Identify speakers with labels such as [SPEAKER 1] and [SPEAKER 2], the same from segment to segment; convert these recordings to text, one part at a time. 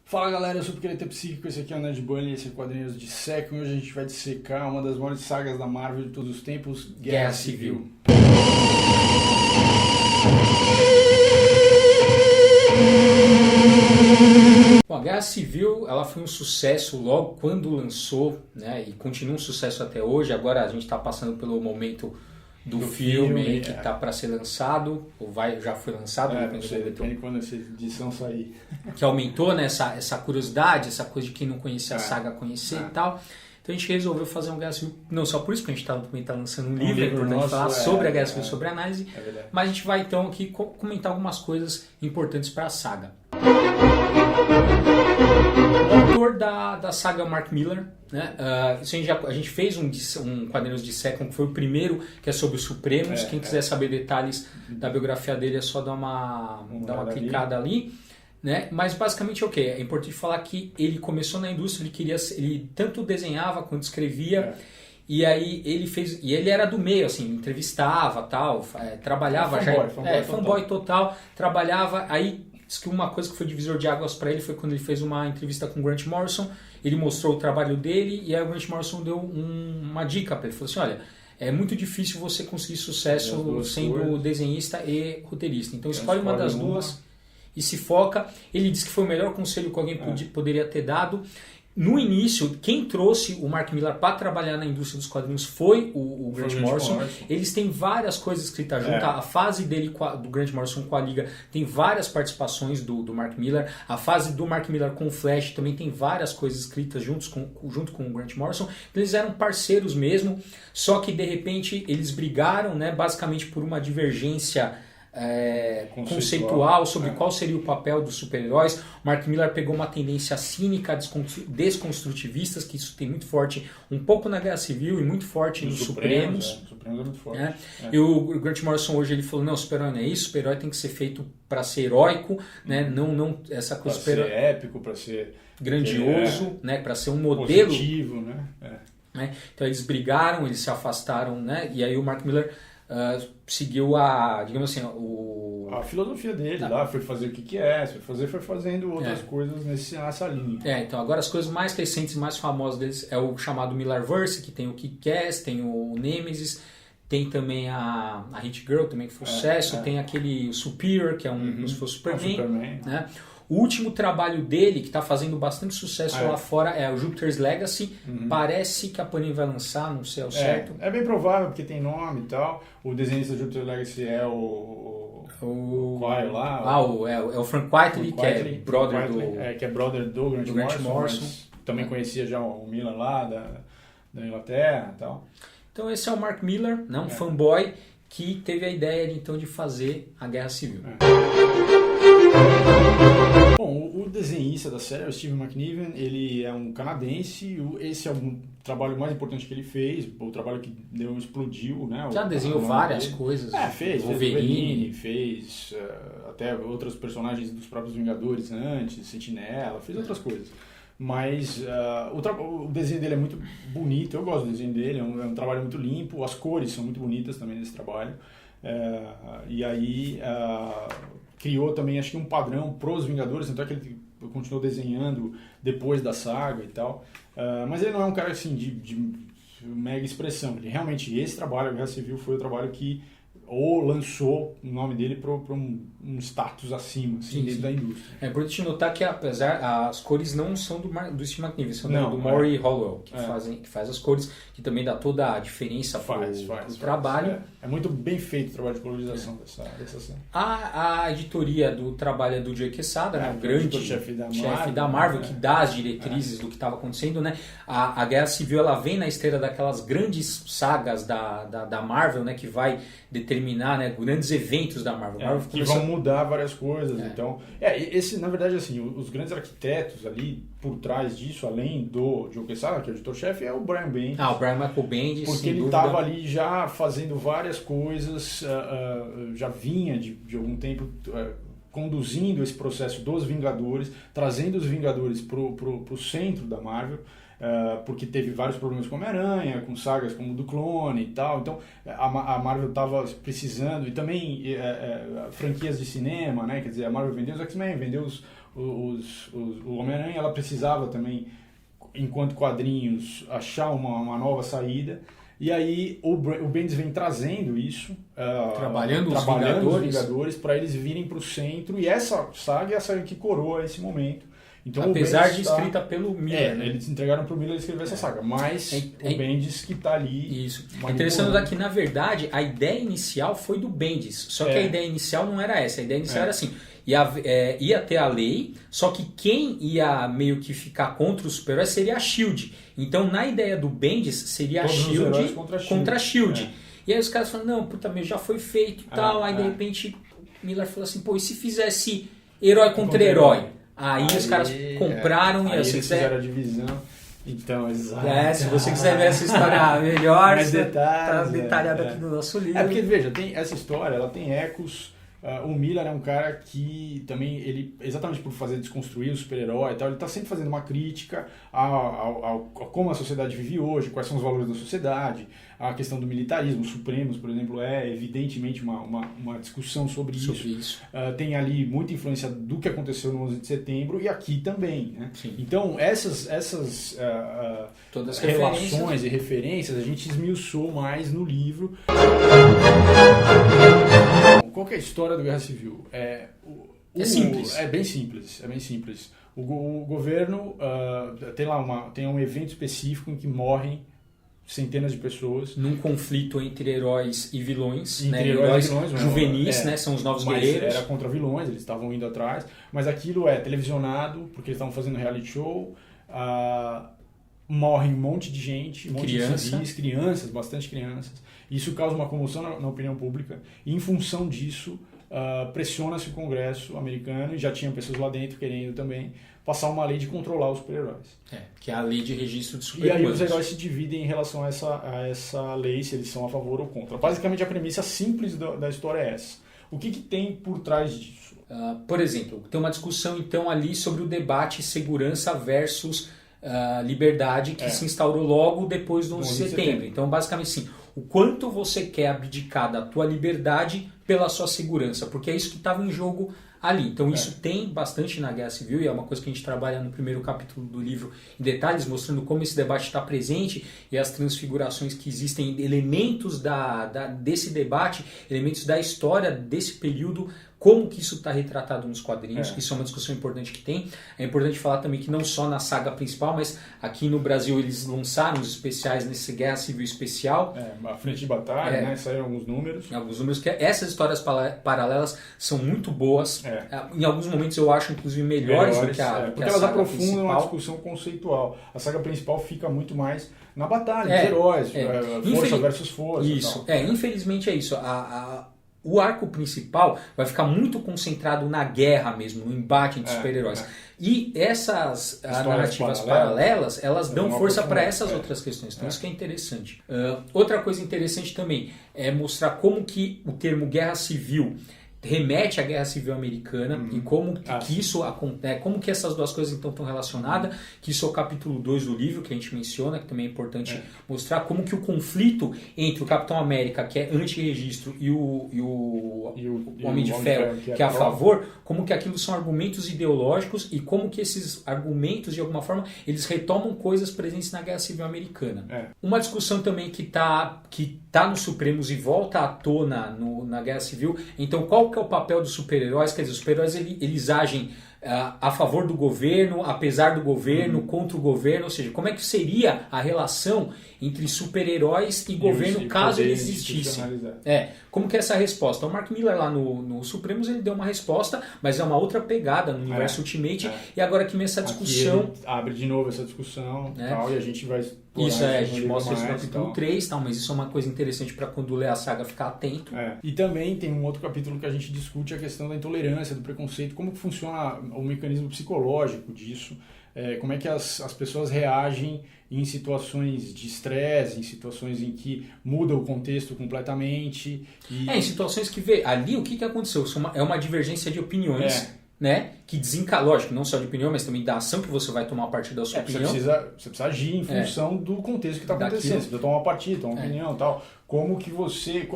[SPEAKER 1] Fala galera, eu sou o Picareta Psíquico, esse aqui é o Nerd Bunny, esse é Quadrinhos de Second. Hoje a gente vai dissecar uma das maiores sagas da Marvel de todos os tempos, Guerra Civil.
[SPEAKER 2] Bom, a Guerra Civil ela foi um sucesso logo quando lançou, né, e continua um sucesso até hoje. Agora a gente está passando pelo momento do filme que está para ser lançado, ou já foi lançado,
[SPEAKER 1] depende quando essa edição sair.
[SPEAKER 2] Que aumentou, né, essa curiosidade, essa coisa de quem não conhecia a saga conhecer e tal. Então a gente resolveu fazer um Guerra Civil, não só por isso, porque a gente também está lançando um livro, é importante falar sobre a Guerra Civil, sobre a análise, mas a gente vai então aqui comentar algumas coisas importantes para a saga. O autor da saga é o Mark Millar, né? Isso a gente fez um Quadrinhos de Second, que foi o primeiro, que é sobre os Supremos. Quem quiser saber detalhes da biografia dele é só dar uma clicada ali. Né? Mas basicamente é o que? É importante falar que ele começou na indústria, ele tanto desenhava quanto escrevia. E aí ele era do meio, assim, entrevistava, tal, trabalhava, fanboy total, trabalhava. Aí diz que uma coisa que foi divisor de águas para ele foi quando ele fez uma entrevista com o Grant Morrison. Ele mostrou o trabalho dele e aí o Grant Morrison deu uma dica para ele. Ele falou assim, olha, é muito difícil você conseguir sucesso sendo desenhista e roteirista. Então escolhe uma das duas e se foca. Ele disse que foi o melhor conselho que alguém poderia ter dado. No início, quem trouxe o Mark Millar para trabalhar na indústria dos quadrinhos foi o Grant Morrison. Eles têm várias coisas escritas junto. A fase dele do Grant Morrison com a Liga tem várias participações do Mark Millar. A fase do Mark Millar com o Flash também tem várias coisas escritas junto com o Grant Morrison. Eles eram parceiros mesmo, só que de repente eles brigaram, né, basicamente por uma divergência conceitual sobre qual seria o papel dos super-heróis. O Mark Millar pegou uma tendência cínica, desconstrutivistas, que isso tem muito forte um pouco na Guerra Civil e muito forte nos Supremos.
[SPEAKER 1] Supremos é muito forte.
[SPEAKER 2] E o Grant Morrison hoje ele falou, não, super-herói não é isso, super-herói tem que ser feito para ser heróico, né? Não essa coisa
[SPEAKER 1] para ser épico, para ser
[SPEAKER 2] grandioso, né? Para ser um modelo
[SPEAKER 1] positivo, né?
[SPEAKER 2] Então eles brigaram, eles se afastaram, né? E aí o Mark Millar seguiu digamos assim,
[SPEAKER 1] a filosofia dele lá, foi fazer o que é, foi fazendo outras coisas nessa linha.
[SPEAKER 2] Então agora as coisas mais recentes e mais famosas deles é o chamado Millarverse, que tem o Kick-Ass, tem o Nemesis, tem também a Hit Girl, também que foi sucesso, tem aquele Superior, que é como se fosse Superman, né? O último trabalho dele, que está fazendo bastante sucesso lá fora, é o Jupiter's Legacy. Parece que a Panini vai lançar, não sei ao certo.
[SPEAKER 1] É bem provável, porque tem nome e tal. O desenhista do Jupiter's Legacy é o Quail lá.
[SPEAKER 2] É o Frank Quitely, que é brother
[SPEAKER 1] que é brother do Grant Morrison. Também conhecia já o Millar lá da Inglaterra e tal.
[SPEAKER 2] Então esse é o Mark Millar, um fanboy, que teve a ideia de fazer a Guerra Civil.
[SPEAKER 1] Bom, o desenhista da série é o Steve McNiven, ele é um canadense, esse é o trabalho mais importante que ele fez, o trabalho que explodiu, né?
[SPEAKER 2] Já desenhou várias coisas.
[SPEAKER 1] Fez Wolverine, fez até outros personagens dos próprios Vingadores antes, Sentinela, fez outras coisas. Mas o desenho dele é muito bonito, eu gosto do desenho dele, é um trabalho muito limpo, as cores são muito bonitas também nesse trabalho. E aí criou também, acho que um padrão pros Vingadores, tanto é que ele continuou desenhando depois da saga e tal. Mas ele não é um cara assim de mega expressão. Ele realmente, esse trabalho, a Guerra Civil, foi o trabalho que lançou o nome dele para um status acima, assim, dentro da indústria.
[SPEAKER 2] É importante notar que as cores não são do Steve McNiven, são do Maury Hollowell, que faz as cores, que também dá toda a diferença para o trabalho.
[SPEAKER 1] É muito bem feito o trabalho de colorização dessa série.
[SPEAKER 2] A editoria do trabalho é do Joe Quesada, o grande chefe da Marvel, que dá as diretrizes do que estava acontecendo, né? A Guerra Civil ela vem na esteira daquelas grandes sagas da Marvel, né, que vai determinar, né, grandes eventos da Marvel.
[SPEAKER 1] Que vão mudar várias coisas. Então, esse, na verdade, assim, os grandes arquitetos ali por trás disso, além do Joe Quesada, que é o editor-chefe, é o Brian Bendis.
[SPEAKER 2] O Brian Michael Bendis,
[SPEAKER 1] porque ele estava ali já fazendo várias coisas, já vinha de algum tempo conduzindo esse processo dos Vingadores, trazendo os Vingadores pro centro da Marvel. Porque teve vários problemas com Homem-Aranha, com sagas como o do Clone e tal. Então a Marvel estava precisando, e também franquias de cinema, né? Quer dizer, a Marvel vendeu os X-Men, vendeu o Homem-Aranha, ela precisava também, enquanto quadrinhos, achar uma nova saída. E aí o Bendis vem trazendo isso,
[SPEAKER 2] trabalhando os
[SPEAKER 1] Vingadores para eles virem para o centro. E essa saga é a saga que coroa esse momento. Então,
[SPEAKER 2] apesar de escrita pelo Miller.
[SPEAKER 1] Né? Eles entregaram para o Miller escrever essa saga, mas o Bendis que está ali...
[SPEAKER 2] Isso. Interessante daqui, na verdade, a ideia inicial foi do Bendis, só que a ideia inicial não era essa, a ideia inicial era assim, ia ter a lei, só que quem ia meio que ficar contra os super-heróis seria a S.H.I.E.L.D. Então, na ideia do Bendis, seria
[SPEAKER 1] todos
[SPEAKER 2] a S.H.I.E.L.D.
[SPEAKER 1] contra a
[SPEAKER 2] S.H.I.E.L.D. E aí os caras falaram, não, puta, meu, já foi feito e tal, aí de repente Miller falou assim, pô, e se fizesse herói contra herói? Aí os caras compraram
[SPEAKER 1] e
[SPEAKER 2] se
[SPEAKER 1] eles fizeram a divisão. Então, exato.
[SPEAKER 2] Se você quiser ver essa história melhor,
[SPEAKER 1] mais
[SPEAKER 2] tá detalhado aqui no nosso livro.
[SPEAKER 1] Porque, veja, essa história ela tem ecos. O Miller é um cara que também, ele, exatamente por fazer desconstruir o super-herói e tal, ele está sempre fazendo uma crítica a como a sociedade vive hoje, quais são os valores da sociedade, a questão do militarismo, os Supremos, por exemplo, é evidentemente uma discussão sobre isso. Tem ali muita influência do que aconteceu no 11 de setembro e aqui também. Né? Então, essas
[SPEAKER 2] todas as
[SPEAKER 1] relações e referências a gente esmiuçou mais no livro. Qual que é a história do Guerra Civil?
[SPEAKER 2] É simples.
[SPEAKER 1] É bem simples. O governo tem um evento específico em que morrem centenas de pessoas.
[SPEAKER 2] Num conflito entre heróis e vilões.
[SPEAKER 1] Heróis e vilões
[SPEAKER 2] juvenis, né? São os novos guerreiros.
[SPEAKER 1] Era contra vilões, eles estavam indo atrás. Mas aquilo é televisionado, porque eles estavam fazendo reality show. Morre um monte de gente, de civis, crianças, bastante crianças. Isso causa uma comoção na opinião pública. E em função disso, pressiona-se o Congresso americano, e já tinham pessoas lá dentro querendo também passar uma lei de controlar os super-heróis.
[SPEAKER 2] Que é a lei de registro de super-heróis.
[SPEAKER 1] E aí os heróis se dividem em relação a essa lei, se eles são a favor ou contra. Basicamente a premissa simples da história é essa. O que tem por trás disso?
[SPEAKER 2] Por exemplo, tem uma discussão então ali sobre o debate segurança versus liberdade que se instaurou logo depois do 11 de setembro. Então, basicamente assim, o quanto você quer abdicar da tua liberdade pela sua segurança, porque é isso que estava em jogo ali. Então isso tem bastante na Guerra Civil e é uma coisa que a gente trabalha no primeiro capítulo do livro em detalhes, mostrando como esse debate está presente e as transfigurações que existem, elementos desse debate, elementos da história desse período, como que isso está retratado nos quadrinhos, que isso é uma discussão importante que tem. É importante falar também que não só na saga principal, mas aqui no Brasil eles lançaram os especiais nesse Guerra Civil especial.
[SPEAKER 1] A frente de batalha, né? Saíram alguns números.
[SPEAKER 2] Alguns números, que essas histórias paralelas são muito boas. Em alguns momentos eu acho, inclusive, melhores do que a
[SPEAKER 1] porque elas aprofundam
[SPEAKER 2] principal.
[SPEAKER 1] a discussão conceitual. A saga principal fica muito mais na batalha, dos heróis, força versus força.
[SPEAKER 2] Isso, infelizmente é isso. O arco principal vai ficar muito concentrado na guerra mesmo, no embate entre super-heróis. E essas narrativas paralelas, elas dão força para essas outras questões. Então isso que é interessante. Outra coisa interessante também é mostrar como que o termo guerra civil remete à Guerra Civil Americana e como que isso acontece, como que essas duas coisas então estão relacionadas, que isso é o capítulo 2 do livro que a gente menciona, que também é importante mostrar como que o conflito entre o Capitão América, que é anti-registro, e o Homem de Ferro, que é a favor, como que aquilo são argumentos ideológicos e como que esses argumentos, de alguma forma, eles retomam coisas presentes na Guerra Civil Americana. Uma discussão também que tá nos Supremos e volta à tona na Guerra Civil. Então, qual que é o papel dos super-heróis? Quer dizer, os super-heróis eles agem a favor do governo, apesar do governo, contra o governo, ou seja, como é que seria a relação entre super-heróis e governo caso ele existisse? Como que é essa resposta? O Mark Miller lá no Supremos ele deu uma resposta, mas é uma outra pegada no universo Ultimate, e agora que essa discussão...
[SPEAKER 1] Aqui ele abre de novo essa discussão tal, e a gente vai...
[SPEAKER 2] Isso, a gente mostra isso no capítulo 3, mas isso é uma coisa interessante para quando ler a saga ficar atento.
[SPEAKER 1] E também tem um outro capítulo que a gente discute a questão da intolerância, do preconceito, como que funciona o mecanismo psicológico disso, como é que as pessoas reagem em situações de estresse, em situações em que muda o contexto completamente.
[SPEAKER 2] Em situações que ali o que aconteceu? É uma divergência de opiniões. Né? Que lógico, não só de opinião, mas também da ação que você vai tomar a partir da sua opinião.
[SPEAKER 1] Você precisa agir em função do contexto que está acontecendo. Você precisa tomar uma partida, tomar uma opinião e tal.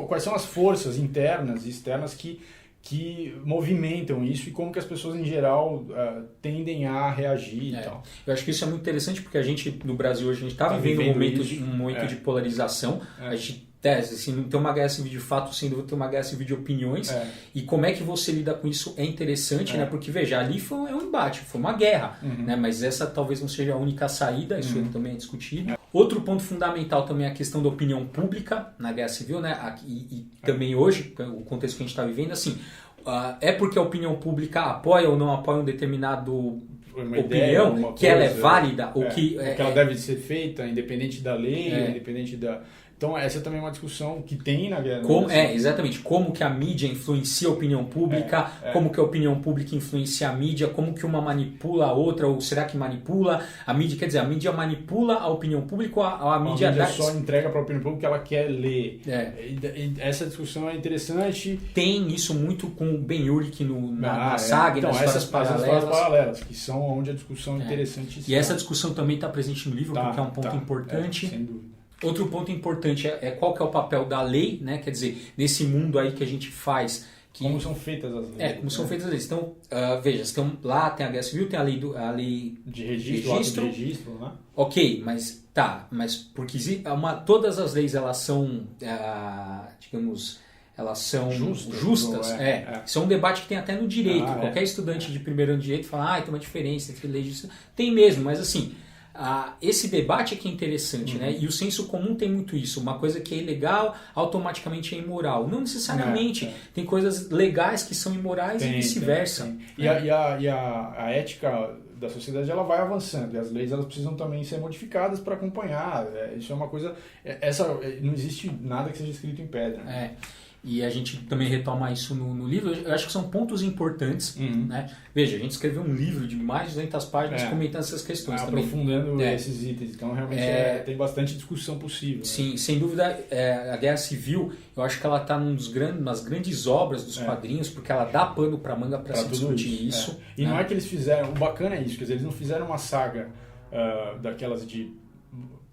[SPEAKER 1] Quais são as forças internas e externas que que movimentam isso e como que as pessoas em geral tendem a reagir e tal.
[SPEAKER 2] Eu acho que isso é muito interessante porque a gente, no Brasil, hoje, a gente está vivendo um momento de polarização. A gente assim, não tem uma guerra civil de fato, sim, não tem uma guerra civil de opiniões. E como é que você lida com isso é interessante, né? Porque, veja, ali é um embate, foi uma guerra, né? Mas essa talvez não seja a única saída, isso também é discutido. Outro ponto fundamental também é a questão da opinião pública na guerra civil, né? E também hoje, o contexto que a gente está vivendo, assim, é porque a opinião pública apoia ou não apoia um determinado opinião, que ela é válida, ou que
[SPEAKER 1] ela deve ser feita, independente da lei, independente da... Então, essa também é uma discussão que tem na guerra.
[SPEAKER 2] Exatamente. Como que a mídia influencia a opinião pública, como que a opinião pública influencia a mídia, como que uma manipula a outra, ou será que manipula a mídia? Quer dizer, a mídia manipula a opinião pública ou a mídia...
[SPEAKER 1] só entrega para a opinião pública que ela quer ler. E essa discussão é interessante.
[SPEAKER 2] Tem isso muito com o Ben Urich na saga e nas histórias
[SPEAKER 1] paralelas, que são onde a discussão é interessante.
[SPEAKER 2] E essa discussão também está presente no livro, porque é um ponto importante.
[SPEAKER 1] Sem dúvida.
[SPEAKER 2] Outro ponto importante é qual que é o papel da lei, né? Quer dizer, nesse mundo aí que a gente faz...
[SPEAKER 1] Como são feitas as leis.
[SPEAKER 2] Como são feitas as leis. Então, veja, lá tem a Guerra Civil, tem a lei
[SPEAKER 1] de registro. Né?
[SPEAKER 2] Ok, mas porque todas as leis, elas são, digamos... Elas são justas. Isso é um debate que tem até no direito. Qualquer estudante de primeiro ano de direito fala, tem uma diferença entre leis e justiça. Tem mesmo, mas assim... esse debate aqui é interessante, né? E o senso comum tem muito isso. Uma coisa que é ilegal, automaticamente é imoral. Não necessariamente. Tem coisas legais que são imorais e vice-versa.
[SPEAKER 1] E a ética da sociedade, ela vai avançando. E as leis, elas precisam também ser modificadas para acompanhar. Isso é uma coisa... não existe nada que seja escrito em pedra.
[SPEAKER 2] E a gente também retoma isso no livro. Eu acho que são pontos importantes. Né? Veja, a gente escreveu um livro de mais de 200 páginas comentando essas questões.
[SPEAKER 1] Aprofundando esses itens. Então, realmente, tem bastante discussão possível.
[SPEAKER 2] Sim, sem dúvida, a Guerra Civil, eu acho que ela está nas grandes obras dos quadrinhos, porque ela dá pano para manga para se discutir isso.
[SPEAKER 1] E não é que eles fizeram... O bacana é isso, quer dizer, eles não fizeram uma saga daquelas de...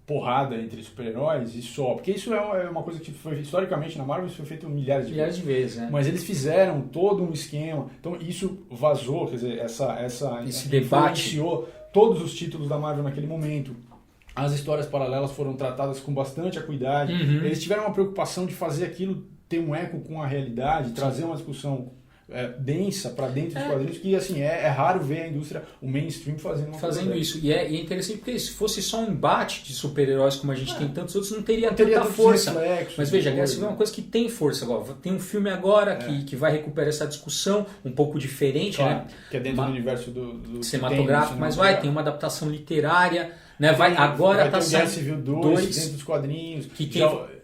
[SPEAKER 1] porrada entre super-heróis e só. Porque isso é uma coisa que foi, historicamente, na Marvel, isso foi feito milhares de vezes.
[SPEAKER 2] Né?
[SPEAKER 1] Mas eles fizeram todo um esquema. Então, isso vazou, quer dizer,
[SPEAKER 2] esse debate
[SPEAKER 1] influenciou todos os títulos da Marvel naquele momento. As histórias paralelas foram tratadas com bastante acuidade. Eles tiveram uma preocupação de fazer aquilo ter um eco com a realidade, trazer uma discussão densa para dentro dos quadrinhos, que assim, é raro ver a indústria, o mainstream fazendo
[SPEAKER 2] isso. E é interessante porque se fosse só um embate de super-heróis como a gente tem tantos outros, não teria tanta força. Mas veja, a Guerra Civil é uma coisa que tem força agora. Tem um filme agora que vai recuperar essa discussão, um pouco diferente, né?
[SPEAKER 1] Que é dentro do universo do
[SPEAKER 2] cinematográfico, mas tem uma adaptação literária, né?
[SPEAKER 1] Agora está saindo Guerra Civil 2 dentro dos quadrinhos.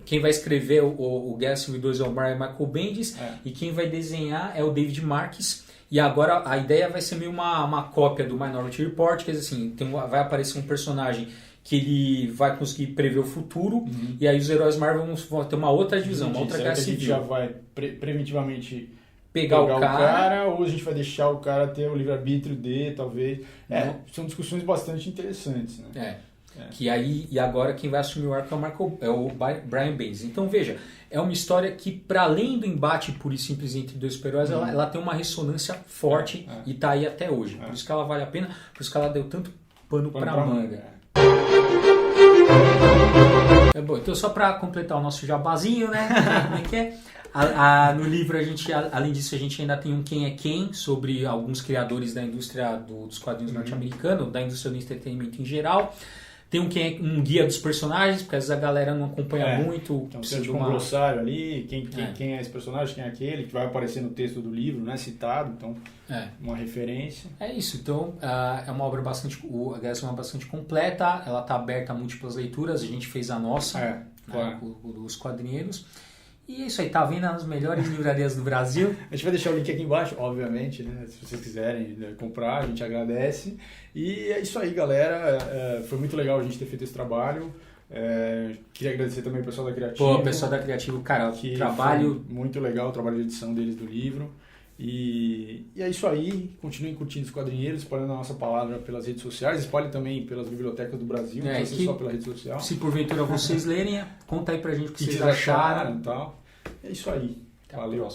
[SPEAKER 2] Quem vai escrever o Guerra Civil 2 é o Brian Michael Bendis e quem vai desenhar é o David Marquez. E agora a ideia vai ser meio uma cópia do Minority Report, quer dizer assim, vai aparecer um personagem que ele vai conseguir prever o futuro e aí os heróis Marvel vão ter uma outra divisão, uma outra Guerra Civil.
[SPEAKER 1] A gente já vai preventivamente
[SPEAKER 2] pegar o cara,
[SPEAKER 1] ou a gente vai deixar o cara ter o livre-arbítrio talvez. São discussões bastante interessantes, né?
[SPEAKER 2] E agora quem vai assumir o arco é o Brian Bendis. Então veja, é uma história que para além do embate puro e simples entre dois super-heróis, ela tem uma ressonância forte e está aí até hoje. Por isso que ela vale a pena, por isso que ela deu tanto pano para manga. Bom, então só para completar o nosso jabazinho, né? Como é que é? No livro, além disso, a gente ainda tem um Quem é Quem sobre alguns criadores da indústria dos quadrinhos norte-americanos, da indústria do entretenimento em geral. Tem um guia dos personagens, porque às vezes a galera não acompanha muito.
[SPEAKER 1] Então tem um glossário ali, quem é esse personagem, quem é aquele, que vai aparecer no texto do livro, né, citado, então uma referência.
[SPEAKER 2] É isso, então é uma obra bastante, a Guerra Civil é bastante completa, ela está aberta a múltiplas leituras, a gente fez a nossa, os quadrinheiros. E é isso aí, tá vendo nas melhores livrarias do Brasil.
[SPEAKER 1] A gente vai deixar o link aqui embaixo, obviamente, né? Se vocês quiserem comprar, a gente agradece. E é isso aí, galera. Foi muito legal a gente ter feito esse trabalho. Queria agradecer também o pessoal da Criativo.
[SPEAKER 2] O pessoal da Criativo, cara, que trabalho...
[SPEAKER 1] muito legal o trabalho de edição deles do livro. E é isso aí, continuem curtindo os quadrinheiros, espalhando a nossa palavra pelas redes sociais, espalhem também pelas bibliotecas do Brasil, não precisa ser só pela rede social.
[SPEAKER 2] Se porventura vocês lerem, conta aí pra gente o que vocês acharam.
[SPEAKER 1] E tal. É isso aí.
[SPEAKER 2] Até valeu.